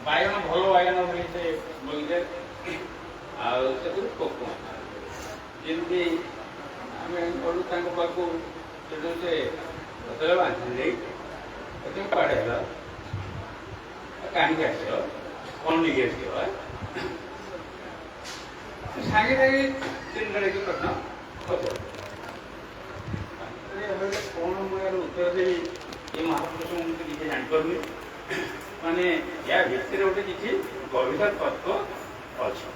ବାଇଗଣ ଭଲ ବାଇଗଣ ହୁଏ ସେ ବଗିଚାରେ। ଆଉ ସେଥିରୁ ପୋକ ଯେମିତି ଆମେ ଗଲୁ ତାଙ୍କ ପାଖକୁ, ସେଠୁ ସେ ଯେତେବେଳେ ବାନ୍ତି ଦେଇ ତମେ କୁଆଡ଼େ ହେଲ, କାହିଁକି ଆସିଛ, କ'ଣ ନେଇକି ଆସିଛ, ସାଙ୍ଗେ ସାଙ୍ଗେ ତିନିଟା ପ୍ରଶ୍ନ ପଚାର। କ'ଣ ମୁଁ ଏହାର ଉତ୍ତର ଦେବି ଏ ମହାପୁରୁଷ ମୁଁ କିଛି ଜାଣିପାରୁନି। ମାନେ ୟା ଭିତରେ ଗୋଟେ କିଛି ଗଭୀର ତତ୍ତ୍ୱ ଅଛି।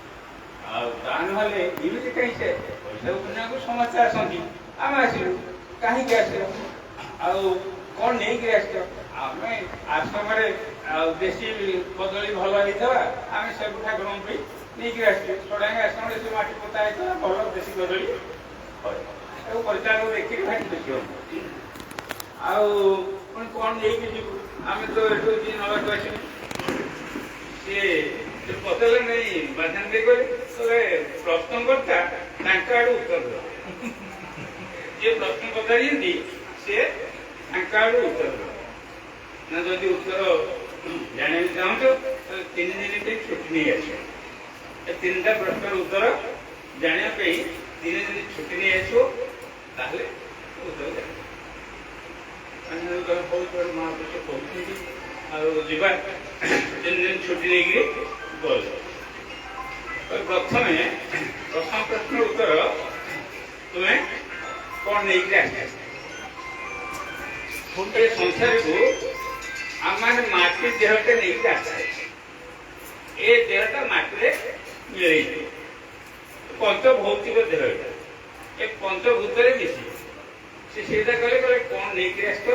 ଆଉ ତା ନହେଲେ ଏମିତି କାହିଁ ସେ ପଇସା ଦୁନିଆକୁ ସମସ୍ତେ ଆସନ୍ତି, ଆମେ ଆସିଲୁ, କାହିଁକି ଆସିଲ, ଆଉ କ'ଣ ନେଇକି ଆସିଛ? ଆମେ ଆଶ୍ରମରେ ଆଉ ଦେଶୀ କଦଳୀ ଭଲ ହେଇଥିବା, ଆମେ ସବୁ ଠାକୁରଙ୍କ ପାଇଁ ନେଇକି ଆସିଛୁ। ଷଡ଼ାଙ୍ଗୀ ଆଶ୍ରମରେ ସେ ମାଟି ପୋତା ହେଇଥିଲା, ଭଲ ଦେଶୀ କଦଳୀ হয়। ତାକୁ ପରିଚାଳକ ଦେଖିକି ଭାରି ଖୁସି ହବ। ଆଉ ପୁଣି କ'ଣ ନେଇକି ଯିବୁ, ଆମେ ତ ଏଠୁ ନେବାକୁ ଆସିବୁ। ସିଏ ପଚାରିଲେ ନେଇ ବାଧାନ୍ତି କହିଲେ ପ୍ରଶ୍ନକର୍ତ୍ତା ତାଙ୍କ ଆଡୁ ଉତ୍ତର ଦେବ। ଯିଏ ପ୍ରଶ୍ନ ପଚାରିଛନ୍ତି ସିଏ ତାଙ୍କ ଆଡୁ ଉତ୍ତର ଦେବ। ନା ଯଦି ଉତ୍ତର ଜାଣିବାକୁ ଚାହୁଁଛ ତାହେଲେ 3 ଦିନ ପାଇଁ ଛୁଟି ନେଇ ଆସିବ। ଏ 3ଟା ପ୍ରଶ୍ନର ଉତ୍ତର ଜାଣିବା ପାଇଁ 3 ଦିନ ଛୁଟି ନେଇ ଆସିବ, ତାହେଲେ ଉତ୍ତର ଜାଣିବ। ମହାପୁରୁଷ କହୁଛନ୍ତି ଆଉ ଯିବା, 3 ଦିନ ଛୁଟି ନେଇକି ଗଲେ। ପ୍ରଥମେ ପ୍ରଥମ ପ୍ରଶ୍ନର ଉତ୍ତର ତୁମେ କ'ଣ ନେଇକି ଆସିଛ? ଏ ସଂସାରକୁ ଆମେ ମାଟି ଦେହଟେ ନେଇକି ଆସିଛେ। ଏ ଦେହଟା ମାଟିରେ ମିଳେଇଛି, ପଞ୍ଚଭୌତିକ ଦେହ ଏଇଟା, ଏ ପଞ୍ଚଭୂତରେ ମିଶି ସେ ସେଇଟା କହିଲେ କ'ଣ ନେଇକି ଆସିଛ?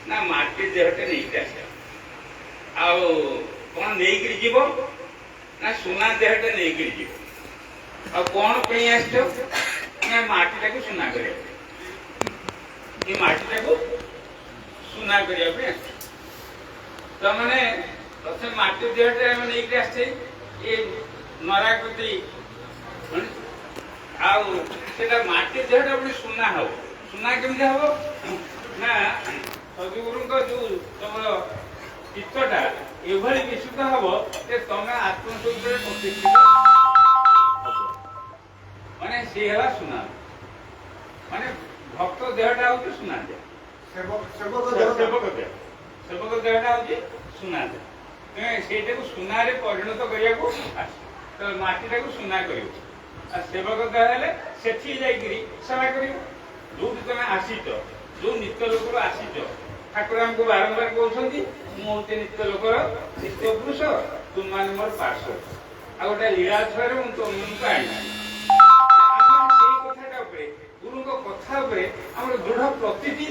ନା ମାଟି ଦେହଟେ ନେଇକି ଆସିଛ। ଆଉ କ'ଣ ନେଇକିରି ଯିବ? ନା ସୁନା ଦେହଟେ ନେଇକିରି ଯିବ। ଆଉ କ'ଣ ପାଇଁ ଆସିଛ? ନା ମାଟିଟାକୁ ସୁନା କରିବା ପାଇଁ। ଏ ମାଟିଟାକୁ ସୁନା କରିବା ପାଇଁ ଆସିଛ। ତାମାନେ ପ୍ରଥମେ ମାଟି ଦେହଟେ ଆମେ ନେଇକି ଆସିଛେ, ଏ ନରାକୃତି, ଆଉ ସେଟା ମାଟି ଦେହଟା ପୁଣି ସୁନା ହବ। ସୁନା କେମିତି ହବ? ନା ସଦ୍ଗୁରୁଙ୍କ ଯୋଉ ତମର ଚିତ୍ତଟା ଏଭଳି ବିଶୁଦ୍ଧ ହବ ଯେ ତମେ ଆତ୍ମସ୍ୱରୂପରେ ପ୍ରତିଷ୍ଠିତ ହବ। ମାନେ ସେ ହେଲା ସୁନା। ମାନେ ଭକ୍ତ ଦେହଟା ହଉଛି ସୁନା ଦେହ, ସେବକ ଦେହଟା ହଉଛି ସୁନା ଦେହ। ସେଇଟାକୁ ସୁନାରେ ପରିଣତ କରିବାକୁ ଆସ, ମାଟିଟାକୁ ସୁନା କରିବ। ଆଉ ସେବକ ଦେହ ହେଲେ ସେଠି ଯାଇକିରି ସେବା କରିବ। ଯୋଉଠି ତମେ ଆସିଛ, ଯୋଉ ନିତ୍ୟ ଲୋକରୁ ଆସିଛ, ଠାକୁର ଆମକୁ ବାରମ୍ବାର କହୁଛନ୍ତି ମୁଁ ହଉଛି ନିତ୍ୟ ଲୋକର ଶିଷ୍ୟ ପୁରୁଷ, ତୁମମାନେ ମୋର ପାର୍ଶ୍ୱ। ଆଉ ଗୋଟେ ଲୀଳା ଛୁଆରେ ମୁଁ ତୁମମାନଙ୍କୁ ଆଣିବି। ଆମର ସେଇ କଥାଟା ଉପରେ, ଗୁରୁଙ୍କ କଥା ଉପରେ ଆମର ଦୃଢ଼ ପ୍ରତୀତି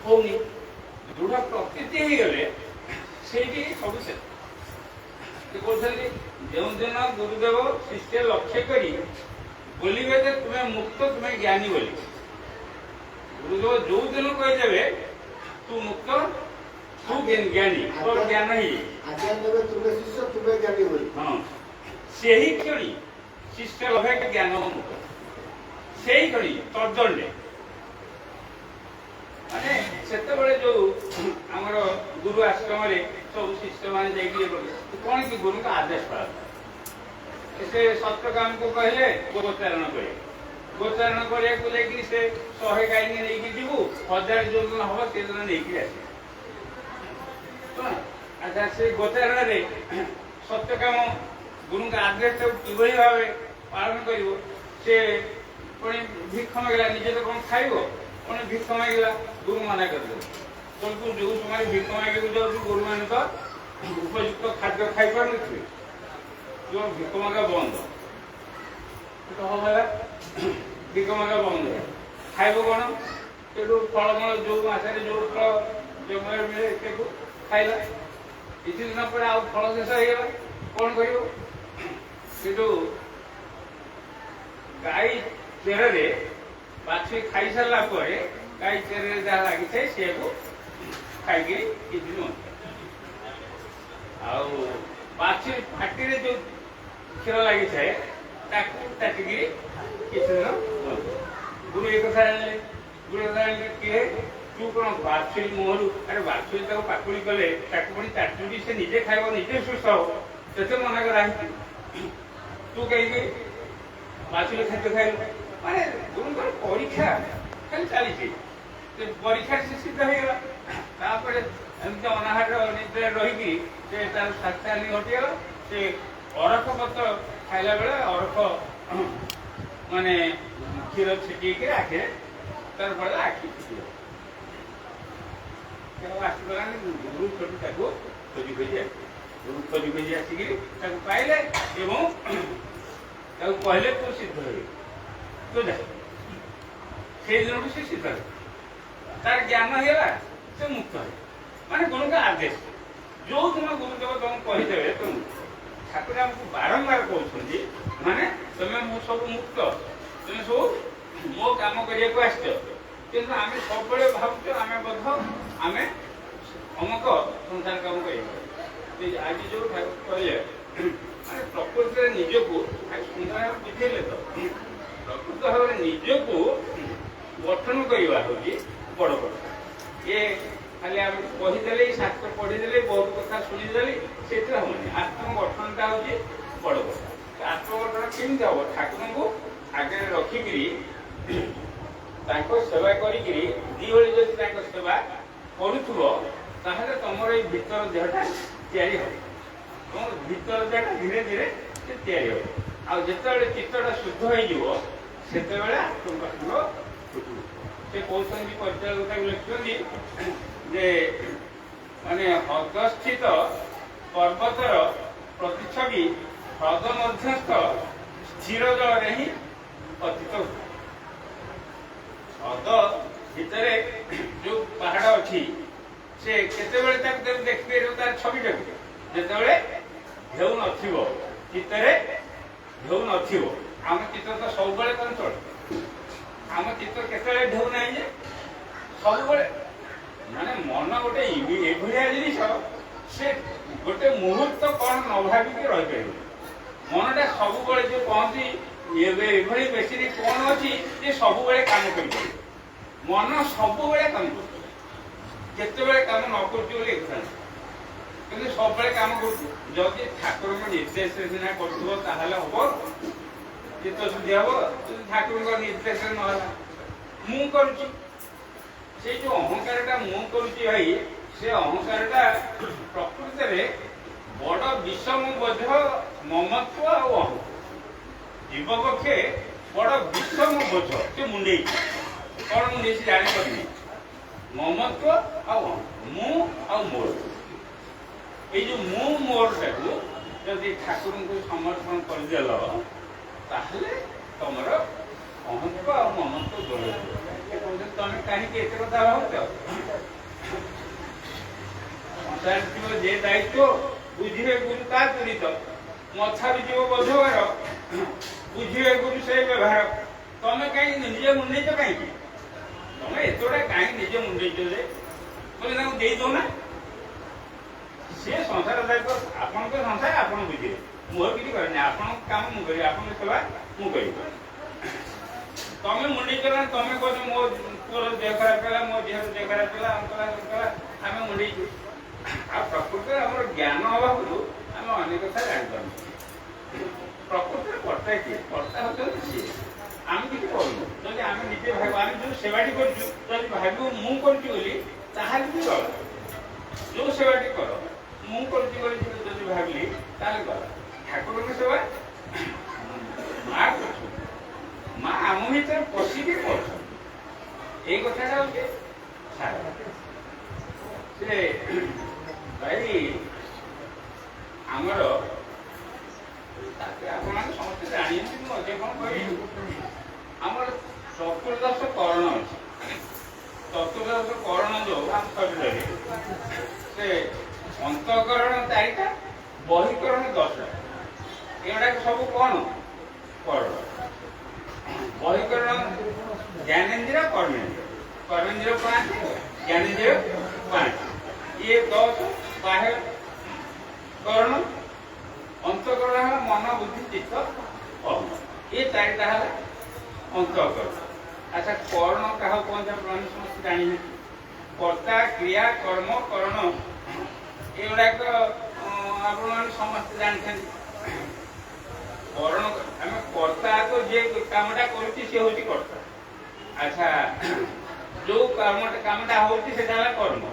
ହଉନି। ଦୃଢ଼ ପ୍ରତୀତି ହେଇଗଲେ ସେଇଠି ସବୁ ସେ କହୁଛନ୍ତି ଯେଉଁଦିନ ଗୁରୁଦେବ ଶିଷ୍ୟ ଲକ୍ଷ୍ୟ କରି ବୋଲିବେ ଯେ ତୁମେ ମୁକ୍ତ, ତୁମେ ଜ୍ଞାନୀ ବୋଲି। ଗୁରୁଦେବ ଯୋଉ ଦିନ କହିଦେବେ ତୁ ମୁକ୍ତ, ତୁ ଜ୍ଞାନୀ, ତୋର ଜ୍ଞାନ ହେଇଯାଇଛି, ହଁ, ସେହି କ୍ଷଣି ଶିଷ୍ୟ ଲଭେ ଜ୍ଞାନ ମୁକ୍ତ। ସେଇ କ୍ଷଣି ତର୍ଜଣ୍ଡେ, ମାନେ ସେତେବେଳେ ଯୋଉ ଆମର ଗୁରୁ ଆଶ୍ରମରେ ସବୁ ଶିଷ୍ୟମାନେ ଯାଇକି କ'ଣ କି ଗୁରୁଙ୍କ ଆଦେଶ ପାଳନ, ସେ ସତ୍ୟ କାମକୁ କହିଲେ ଗୋଚାରଣ କରିବେ। ଗୋଚାରଣ କରିବାକୁ ଯାଇକି ସେ 100 ଗାଈକି ନେଇକି ଯିବୁ, 1000 ଯୋଉଦିନ ହବ ସେଦିନ ନେଇକି ଆସିବେ। ଆଚ୍ଛା, ସେ ଗୋଚାରଣରେ ସତ୍ୟ କାମ ଗୁରୁଙ୍କ ଆଦେଶଟାକୁ କିଭଳି ଭାବେ ପାଳନ କରିବ? ସେ ପୁଣି ଭିକ୍ଷ ମାଗିଲା, ନିଜେ ତ କ'ଣ ଖାଇବ, ପୁଣି ଭିକ୍ଷ ମାଗିଲା, ଗୁରୁ ମନା କରିଦେବ। ତୁ ଯୋଉ ସମୟରେ ଭିକ୍ଷ ମାଗିବାକୁ ଯାଉଛୁ ଗୁରୁମାନେ ତ ଉପଯୁକ୍ତ ଖାଦ୍ୟ ଖାଇପାରୁନଥିବେ, ତୁ ଭିକ୍ଷ ମାଗା ବନ୍ଦ ହେଲା। ଭିକ୍ଷ ମାଗା ବନ୍ଦ ହେଲା, ଖାଇବ କ'ଣ? ସେଠୁ ଫଳମୂଳ ଯୋଉ ମାସରେ ଯୋଉ ଫଳ ଜଙ୍ଗଲରେ ମିଳେ ସେକୁ ଖାଇଲା। କିଛି ଦିନ ପରେ ଆଉ ଫଳ ଶେଷ ହେଇଗଲା, କ'ଣ କରିବ? ସେଠୁ ଗାଈ ଚେରରେ ବାଛୁରୀ ଖାଇସାରିଲା ପରେ ଗାଈ ଚେରରେ ଯାହା ଲାଗିଥାଏ ସେକୁ ଖାଇକି କିଛି ଦିନ, ଆଉ ବାଛୁରୀ ପାଟିରେ ଯୋଉ କ୍ଷୀର ଲାଗିଥାଏ ତାକୁ ଚାଟିକିରି କିଛି ଦିନ। ଗୁରୁ ଏ କଥା ଜାଣିଲେ, ଗୁରୁ ଜାଣିଲେ କିଏ? ତୁ କ'ଣ ବାଛୁରୀ ମୁହଁରୁ ଆରେ ବାଛୁରୀ ତାକୁ ପାକୁଳି କଲେ ତାକୁ ପୁଣି ଚାଟୁଟି ସେ ନିଜେ ଖାଇବ ନିଜେ ସୁସ୍ଥ ହବ ସେତେ ମନା କରାହେଇଛି। ତୁ କାହିଁକି ବାଛୁରୀ ଖାଦ୍ୟ ଖାଇଲୁ? ମାନେ ଗୁରୁଙ୍କର ପରୀକ୍ଷା ଖାଲି ଚାଲିଛି। ସେ ପରୀକ୍ଷାରେ ସେ ସିଦ୍ଧ ହେଇଗଲା। ତାପରେ ଏମିତି ଅନାହାର ନିଦ୍ରାରେ ରହିକି ସେ ତାର ସ୍ୱାସ୍ଥ୍ୟାନି ଘଟିଗଲା। ସେ ଅରଖ ପତ୍ର ଖାଇଲା ବେଳେ ଅରଖ ମାନେ କ୍ଷୀର ଛିଟିକି ଆଖିରେ ତାର ପଡ଼ିଲା ଆଖି ଆସିଗଲାନି। ଗୁରୁ ଛୋଟୁ ତାକୁ ଖୋଜି ଖୋଜି ଆସିକିରି ତାକୁ ପାଇଲେ ଏବଂ ତାକୁ କହିଲେ ତୁ ସିଦ୍ଧ ହେଇ ତୁ ଯା। ସେଇ ଦିନଠୁ ସେ ସିଦ୍ଧ ହେଲା, ତାର ଜ୍ଞାନ ହେଇଗଲା, ସେ ମୁକ୍ତ ହେଲା। ମାନେ ଗୁରୁଙ୍କ ଆଦେଶ ଯୋଉ ଦିନ ଗୁରୁଦେବ ତମକୁ କହିଦେବେ ତୁମକୁ ଠାକୁର ଆମକୁ ବାରମ୍ବାର କହୁଛନ୍ତି ମାନେ ତମେ ମୁଁ ସବୁ ମୁକ୍ତ, ତମେ ସବୁ ମୋ କାମ କରିବାକୁ ଆସିଛ। କିନ୍ତୁ ଆମେ ସବୁବେଳେ ଭାବୁଛୁ ଆମେ ବୋଧ ଆମେ ଅମକ ସଂସାର କାମ କରିବା। ଆଜି ଯୋଉ ଠାକୁର କହିଲେ ମାନେ ପ୍ରକୃତିରେ ନିଜକୁ ସୁନ୍ଦର ଭାବରେ ବୁଝେଇଲେ ତ ପ୍ରକୃତ ଭାବରେ ନିଜକୁ ଗଠନ କରିବା ହଉଛି ବଡ କଥା। ଇଏ ଖାଲି ଆମେ କହିଦେଲେ ଶାସ୍ତ୍ର ପଢିଦେଲେ ବହୁତ କଥା ଶୁଣିଦେଲେ ସେଥିରେ ହବନି। ଆତ୍ମଗଠନଟା ହଉଛି ବଡ କଥା। ଆତ୍ମଗଠନ କେମିତି ହବ? ଠାକୁରଙ୍କୁ ଆଗରେ ରଖିକିରି ତାଙ୍କ ସେବା କରିକିରି ଦିଓଳି ଯଦି ତାଙ୍କ ସେବା କରୁଥିବ ତାହେଲେ ତମର ଏଇ ଭିତର ଦେହଟା ତିଆରି ହବ। ତମର ଭିତର ଦେହଟା ଧୀରେ ଧୀରେ ସେ ତିଆରି ହବ। ଆଉ ଯେତେବେଳେ ଚିତ୍ତଟା ଶୁଦ୍ଧ ହେଇଯିବ ସେତେବେଳେ ଆତ୍ମଗଠନ ଫୁଟିବ। ସେ କହୁଛନ୍ତି ପରିଚାଳକ ଲେଖୁଛନ୍ତି ଯେ ମାନେ ହ୍ରଦସ୍ଥିତ ପର୍ବତର ପ୍ରତିଛବି ହ୍ରଦ ମଧ୍ୟସ୍ଥ ସ୍ଥିର ଜଳରେ ହିଁ ପତିତ ହୁଏ। ହ୍ରଦ ଭିତରେ ଯୋଉ ପାହାଡ ଅଛି ସେ କେତେବେଳେ ତାକୁ ଦେଖିବେ ତାର ଛବିଟାକୁ ଯେତେବେଳେ ଢେଉ ନଥିବ, ଚିତ୍ତରେ ଢେଉ ନଥିବ। ଆମ ଚିତ୍ର ତ ସବୁବେଳେ ଚଞ୍ଚଳ, ଆମ ଚିତ୍ର କେତେବେଳେ ଢେଉ ନାହିଁ ଯେ ସବୁବେଳେ। ମାନେ ମନ ଗୋଟେ ଏଭଳିଆ ଜିନିଷ ସେ ଗୋଟେ ମୁହୂର୍ତ୍ତ କଣ ନ ଭାବିକି ରହିପାରିବ। ମନଟା ସବୁବେଳେ ଯୋଉ କହନ୍ତି ଏଭଳି ବେଶୀ କଣ ଅଛି ଯେ ସବୁବେଳେ କାମ କରିପାରିବ। ମନ ସବୁବେଳେ କାମ କରୁଛି, କେତେବେଳେ କାମ ନ କରୁଛି ବୋଲି ଏକଥା ନାହିଁ, କିନ୍ତୁ ସବୁବେଳେ କାମ କରୁଛି। ଯଦି ଠାକୁରଙ୍କ ନିର୍ଦ୍ଦେଶରେ ସିନା କରୁଥିବ ତାହେଲେ ହବ, ଚିତ୍ତ ଶୁଦ୍ଧି ହବ। ଯଦି ଠାକୁରଙ୍କ ନିର୍ଦ୍ଦେଶରେ ନହେଲା ମୁଁ କରୁଛି, ସେଇ ଯୋଉ ଅହଙ୍କାରଟା ମୁଁ କରୁଛି ଭାଇ, ସେ ଅହଙ୍କାରଟା ପ୍ରକୃତରେ ବଡ ବିଷମ ବୋଧ ମମତ୍ୱ ଆଉ ଅହଙ୍କାର। ଜୀବ ପକ୍ଷେ ବଡ ବିଷମ ବୋଧ ସେ ମୁଣ୍ଡେଇଛି। କଣ ମୁଣ୍ଡେଇଛି ଜାଣିପାରୁନି। ମମତ୍ୱ ଆଉ ମୁଁ ଆଉ ମୋର, ଏଇ ଯୋଉ ମୁଁ ମୋରଟାକୁ ଯଦି ଠାକୁରଙ୍କୁ ସମର୍ପଣ କରିଦେଲ ତାହେଲେ ତମର ଅହଙ୍କାର ଆଉ ମମତ୍ୱ ଦୂର ହେଇଯିବ। ତମେ କାହିଁକି ଏତେ କଥା ଭାବୁଛ? ଯେ ଦାୟିତ୍ୱ ବୁଝିବେ ଗୁରୁ ତା ତୁରିତ, ମଥାରୁ ଯିବ ବୋଧବାର ବୁଝିବେ ଗୁରୁ ସେ ବ୍ୟବହାର। ତମେ କାହିଁକି ନିଜେ ମୁଣ୍ଡେଇଛ? କାହିଁକି ତମେ ଏତେଟା କାହିଁକି ନିଜେ ମୁଣ୍ଡେଇଛ ଯେ ତମେ ତାଙ୍କୁ ଦେଇଦଉନା? ସିଏ ସଂସାର ଦାୟିତ୍ୱ ଆପଣଙ୍କ ସଂସାର ଆପଣ ବୁଝିବେ, ମୋର କିଛି କରେନି। ଆପଣଙ୍କ କାମ ମୁଁ କରିବି, ଆପଣଙ୍କ ସେବା ମୁଁ କରିବି। ତମେ ମୁଣ୍ଡେଇଛ ନା? ତମେ କହୁଛ ମୋ ପୁଅର ଦେହ ଖରାପ ହେଲା, ମୋ ଝିଅର ଦେହ ଖରାପ ହେଲା, ଆମେ ମୁଣ୍ଡେଇଛୁ। ଆଉ ପ୍ରକୃତରେ ଆମର ଜ୍ଞାନ ଅଭାବରୁ ଆମେ ଅନେକ କଥା ଜାଣିପାରୁନୁ। ପ୍ରକୃତରେ କର୍ତ୍ତା କିଏ? କର୍ତ୍ତା ହଉଛନ୍ତି ସିଏ। ଆମେ କିଛି କରୁନୁ। ଯଦି ଆମେ ନିଜେ ଭାବୁ, ଆମେ ଯୋଉ ସେବାଟି କରୁଛୁ ଯଦି ଭାବିବୁ ମୁଁ କରୁଛି ବୋଲି ତାହେଲେ ବି ଗଲା। ଯୋଉ ସେବାଟି କର ମୁଁ କରୁଛି ବୋଲି ଯଦି ଭାବିଲି ତାହେଲେ ଗଲା। ଠାକୁରଙ୍କ ସେବା ମା କରୁଛନ୍ତି, ମା ଆମ ଭିତରେ ପଶିକି କରୁଛନ୍ତି। ଏଇ କଥାଟା ହଉଛି ସାରା। ସେ ଭାଇ ଆମର ତାପରେ ଆପଣମାନେ ସମସ୍ତେ ଜାଣିଛନ୍ତି, ମୁଁ ଅଜୟ କଣ କହିବି। ଆମର ଚତୁର୍ଦଶ କରଣ ଅଛି। ଚତୁର୍ଦଶ କରଣ ଯୋଉ ଆମ ଶରୀରରେ ସେ ଅନ୍ତଃକରଣ 4ଟା, ବହିକରଣ 10ଟା। ଏଗୁଡାକ ସବୁ କଣ? କରଣ। ବହିକରଣ ଜ୍ଞାନେନ୍ଦ୍ରିୟ, କର୍ମେନ୍ଦ୍ରିୟ। କର୍ମେନ୍ଦ୍ରିୟ 5, ଜ୍ଞାନେନ୍ଦ୍ରିୟ 5। ଇଏ 10 ବାହ୍ୟ କରଣ। ଅନ୍ତଃକରଣ ହେଲା ମନ, ବୁଦ୍ଧି, ଚିତ୍ତ, ଅହଂ। ଏ 4ଟା ହେଲା ଅନ୍ତଃକରଣ। ଆଚ୍ଛା କରଣ କାହାକୁ କୁହନ୍ତି? ଆପଣ ସମସ୍ତେ ଜାଣିବେ। कर्ता क्रिया कर्म करण एगुड़ाक आप समस्त जानते करण आम कर्ता तो जे कामटा करता अच्छा जो कामटा होता कर्म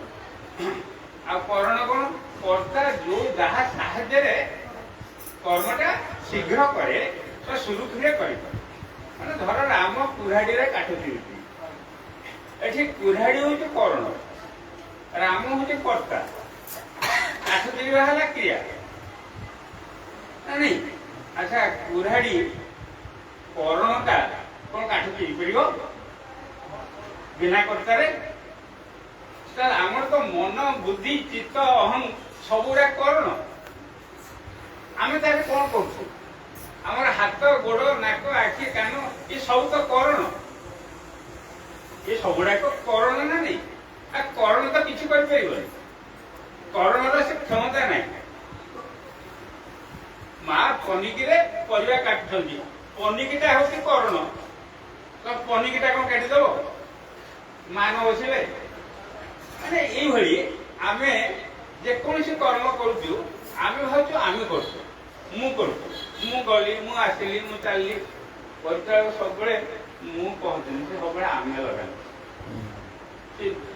आ करण कौन कर्ता जो जहाँ साहाय्य कर्मटा शीघ्र करे तो सुरुखुरे कर माने धर राम कुराड़ी काठ दिउती एठी कुराड़ी होती करण राम होती कर्ता काठ दिवा है क्रिया नहीं अच्छा कुराड़ी करणटा कौन काठ दी पड़ो बिना कर्ता रे आमर तो मन बुद्धि चित्त अहम सबुरा करण आम कौन कर आमर हाथ गोड़ नाक आखि कान ये सब तो करण ये सबुड़ाक करण ना नहीं आ करण तो किसी करण से क्षमता ना माँ पनिकी परिवा काटुंट पनिकीटा हूँ करण तो पनिकीटा कौन काटिदेव माँ न बसले माने ये आमे जेकोसी कर्म करूँ आम भावु आम कर गली मु आसली मु चलली परिचालक सब कहते सब आम लगा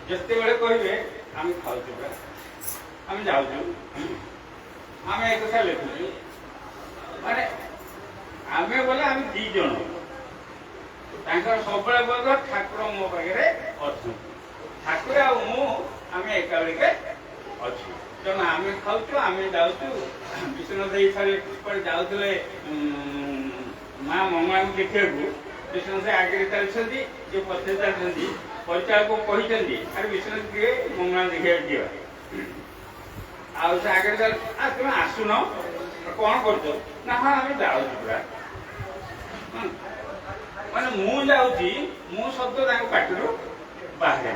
जिते बड़े कहे आम खाऊ आम जाऊँ आम एक कथा लिखुचु माने आम बोले आम दी जन सब बोल ठाकुर मो पाखे अच्छा ठाकुर आम एका बेड़े अच्छु तेणु आम खाऊ आम जाऊँ विश्वनाथ थे जाऊे माँ मंगला देखा विश्वनाथ आगे चलती ये पचे चलती परिचालक कहते अरे विश्वनाथ किए मंगला देखा दिवा आगे चल तुम आसुन कौन कर ना हाँ आम जाऊँ पूरा माने मु जाऊँगी मु शब्द पार्टी बाहर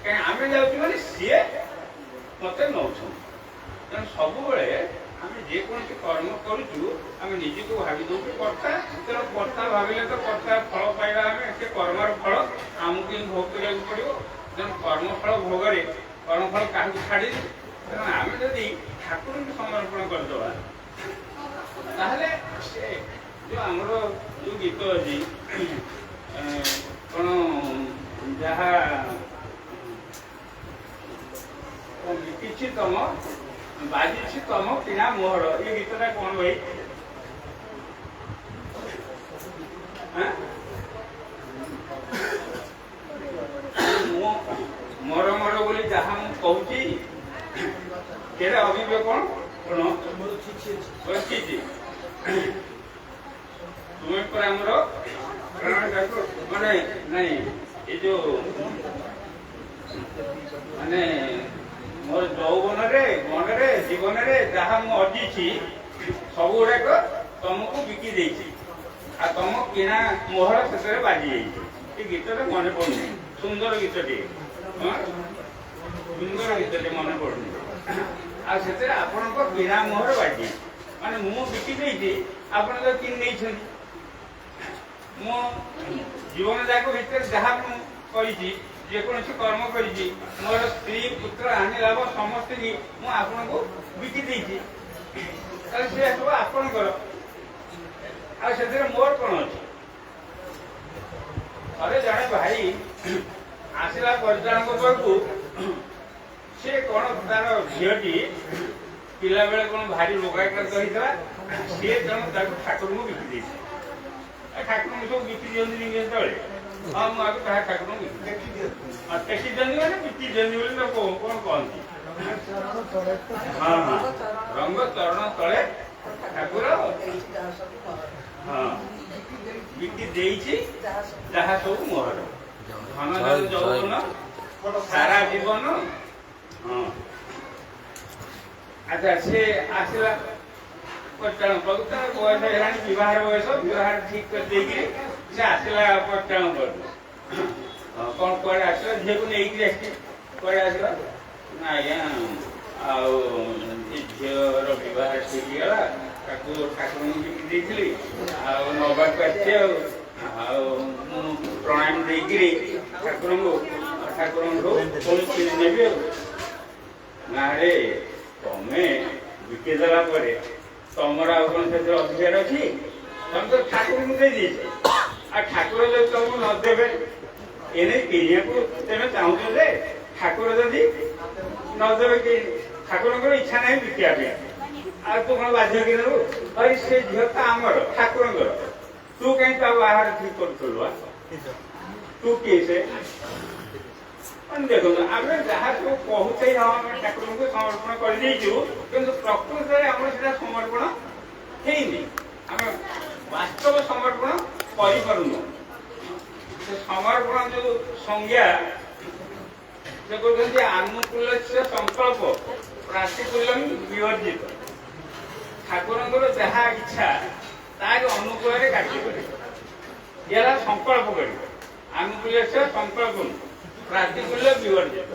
कहीं आम जाऊँ मैंने सी मत नौ तेणु सब आम जेकोसी कर्म करुचु आम निजी को भावी दौ कर्ता तेणु कर्ता भाविले तो कर्ता फल पाइबा आम से कर्मर फल आमको ही भोग करा पड़ो तेणु कर्मफल भोगे कर्मफल क्या छाड़ी तेणु आम जदि ठाकुर को समर्पण करदे से जो आमर जो गीत अच्छी कौन जहाँ किसी तम बाजी तम किना मोहर ये गीतटा कौन भाई मोर मोर बोली जहाँ मुझे कहूँ अभिव्य कौन तुम्हें पर माने नहीं ये जो माने मोर यौवन मन जीवन जहाँ मुझी सब गुड़ाक तुमको बिकी दे तुम किणा मोहर से बाजी ये गीतटा मन पड़नी सुंदर गीतटे सुंदर गीतटे मन पड़नी आते आपण किणा मोहर बाजी माने मु बिकी दे आप किन नहीं मो जीवन जाक भर जहाँ मुझे जेकोसी कर्म कर मोर स्त्री पुत्र हानि लाभ समस्त आपन को बिकी देती सी सब आपणकर आ मोर कौन अच्छे अरे जड़े भाई आसला परिचालक पाखु सी कौन तार झीटी पिला बेले कौन भारी रोगाक्रांत होता सी जन ठाकुर को बिकी दे ठाकुर को सब बिकी दिखती जो हाँ मुझे कहा ठाकुर टेक्सी दिखती मैंने बिकी दिखती बोली तो कौन कहती हाँ हाँ रंग चरण तले ठाकुर हाँ बिकी देती जहाँ सब मोहर धन जौवन सारा जीवन हाँ अच्छा सी आसला परिचालन प्रकृत बयस है बयस ठीक कर से आसला परिचालन कर कौन कड़े आसला झील को लेकिन कड़े आसला ना आज्ञा झीर बह ठीक गला ठाकुर बिकी नवाक प्रणाम देकर ठाकुर ଠାକୁରଙ୍କୁ ପୁଣି କିଣି ନେବି ଆଉ। ନାରେ ତମେ ବିକିଦେଲା ପରେ ତମର ଆଉ କଣ ସେଥିରେ ଅଧିକାର ଅଛି? ତମେ ତ ଠାକୁରଙ୍କୁ ଦେଇଦେଇଛ, ଆଉ ଠାକୁର ଯଦି ତମକୁ ନ ଦେବେ ଏନେ କିଣିବାକୁ ତମେ ଚାହୁଁଛ ଯେ ଠାକୁର ଯଦି ନ ଦେବେ କି ଠାକୁରଙ୍କର ଇଚ୍ଛା ନାହିଁ ବିକିବା ପାଇଁ, ଆଉ ତୁ କଣ ବାଧ୍ୟ କି ନେବୁ? ଭାଇ ସେ ଝିଅ ତ ଆମର ଠାକୁରଙ୍କର, ତୁ କାହିଁକି ତାକୁ ବାହାର ଠିକ କରୁଥିଲୁ? ତୁ କିଏ ସେ? ଦେଖନ୍ତୁ ଆମେ ଯାହା ସବୁ କହୁଛେ ଆମେ ଠାକୁରଙ୍କୁ ସମର୍ପଣ କରିଦେଇଛୁ, କିନ୍ତୁ ପ୍ରକୃତରେ ଆମର ସେଟା ସମର୍ପଣ ହେଇନି। ଆମେ ବାସ୍ତବ ସମର୍ପଣ କରିପାରୁନୁ। ସେ ସମର୍ପଣ ଯୋଉ ସଂଜ୍ଞା ସେ କହୁଛନ୍ତି ଆନୁକୂଲ୍ୟ ସଂକଳ୍ପ ପ୍ରାତିକୂଲ୍ୟଂ ବିବର୍ଜିତ। ଠାକୁରଙ୍କର ଯାହା ଇଚ୍ଛା ତାର ଅନୁକୂଳରେ କାର୍ଯ୍ୟ କରିବ, ଏହା ସଂକଳ୍ପ କରିବ। ଆନୁକୂଲ୍ୟ ସଂକଳ୍ପ ପ୍ରାତିକୂଲ୍ୟ ବିବର୍ଜିତ।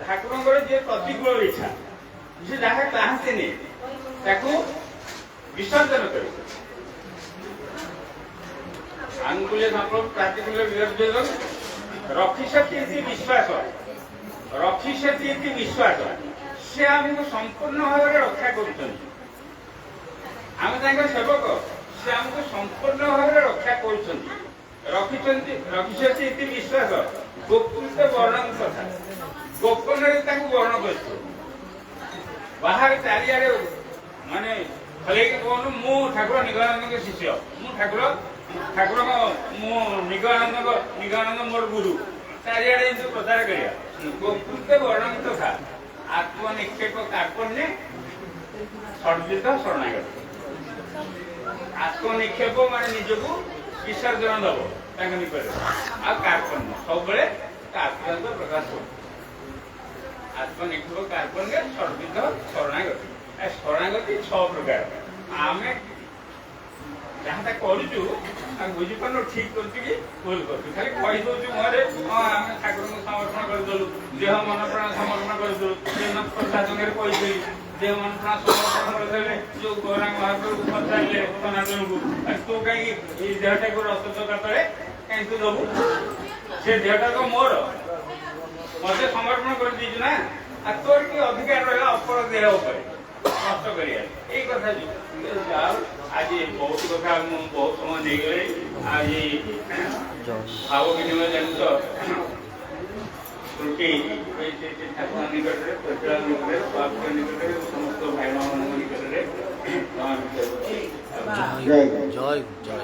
ଠାକୁରଙ୍କର ଯିଏ ପ୍ରତିକୂଳ ଇଚ୍ଛା, ସେ ଯାହା ଚାହାନ୍ତିନି ତାକୁ ବିସର୍ଜନ କରିବ। ଆନୁକୂଲ୍ୟ ସଂକଳ୍ପ ପ୍ରାତିକୂଲ୍ୟ ବିବର୍ଜିତ। ରଖିସତି ବିଶ୍ୱାସ, ରଖିସତି ବିଶ୍ୱାସ, ସେ ଆମକୁ ସମ୍ପୂର୍ଣ୍ଣ ଭାବରେ ରକ୍ଷା କରୁଛନ୍ତି। ଆମେ ତାଙ୍କ ସେବକ, ସେ ଆମକୁ ସମ୍ପୂର୍ଣ୍ଣ ଭାବରେ ରକ୍ଷା କରୁଛନ୍ତି। ରଖିଛନ୍ତି ବିଶ୍ୱାସ ଗୋପନୀୟ ବର୍ଣ୍ଣନ କଥା, ଗୋପନରେ ତାଙ୍କୁ ବର୍ଣ୍ଣ କରିଛୁ। ବାହାରେ ଚାରିଆଡେ ମାନେ ଖଲେଇକି କହୁନୁ ମୁଁ ଠାକୁର ନିଗମାନନ୍ଦଙ୍କ ଶିଷ୍ୟ, ମୁଁ ଠାକୁରଙ୍କ ମୁଁ ନିଗମାନନ୍ଦ ମୋର ଗୁରୁ, ଚାରିଆଡେ ଏମିତି ପ୍ରଚାର କରିବା। ଗୋପନୀୟ ବର୍ଣ୍ଣନ କଥା ଆତ୍ମନିକ୍ଷେପ କାର୍ପଣ୍ୟ ସର୍ଜିତ ଶରଣାଗତ। ଆତ୍ମନିକ୍ଷେପ ମାନେ ନିଜକୁ ବିସର୍ଜନ ଦବ ତାଙ୍କ ନିକଟରେ, ଆଉ କାର୍ପଣ୍ୟ ସବୁବେଳେ ଆତ୍ମନ୍ତ ପ୍ରକାଶ କରୁ। ଆତ୍ମନିକ୍ଷେପ କାର୍ପଣ୍ୟ ସର୍ଜିତ ଶରଣାଗତି। ଶରଣାଗତି 6 ପ୍ରକାର। ଆମେ ଯାହାଟା କରୁଛୁ ଆମେ ବୁଝିପାରୁନୁ ଠିକ କରୁଛୁ କି ଭୁଲ କରୁଛୁ, ଖାଲି କହିଦଉଛୁ ମୁହଁରେ ହଁ ଆମେ ଠାକୁରଙ୍କୁ ସମର୍ପଣ କରିଦେଲୁ, ଦେହ ମନ ପ୍ରାଣ ସମର୍ପଣ କରିଦେଲୁ। ପ୍ରଶାସନରେ କହିଥିଲି ଦେହ ମନ ପ୍ରାଣ ସମର୍ପଣ କରିଦେଲେ ଯୋଉ ଗୌରାଙ୍ଗ ମହାପ୍ରଭୁକୁ ପଚାରିଲେ ସନାତନକୁ, ତୁ କାହିଁକି ଏଇ ଦେହଟାକୁ ରଥ ଚକା ତଳେ କାହିଁକି ତୁ ଦବୁ? ସେ ଦେହଟା ତ ମୋର, ମତେ ସମର୍ପଣ କରିଦେଇଛୁ ନା, ଆଉ ତୋର କି ଅଧିକାର ରହିଲା ଅପର ଦେହ ଉପରେ ନଷ୍ଟ କରିବା? ଏଇ କଥା ଯାଉ ଆଜି ବହୁତ କଥା ମୁଁ ବହୁତ ସମୟ ନେଇଗଲି। ଆଜି ଭାବ ବିନିମୟ ଜାଣିଛ ତ୍ରୁଟି ଠାକୁର ନିକଟରେ, ପ୍ରତିଭା ନିକଟରେ, ସ୍ୱାସ୍ଥ୍ୟ ନିକଟରେ, ସମସ୍ତ ଭାଇମାନଙ୍କ ନିକଟରେ ଜୟ ଜୟ ଜୟ।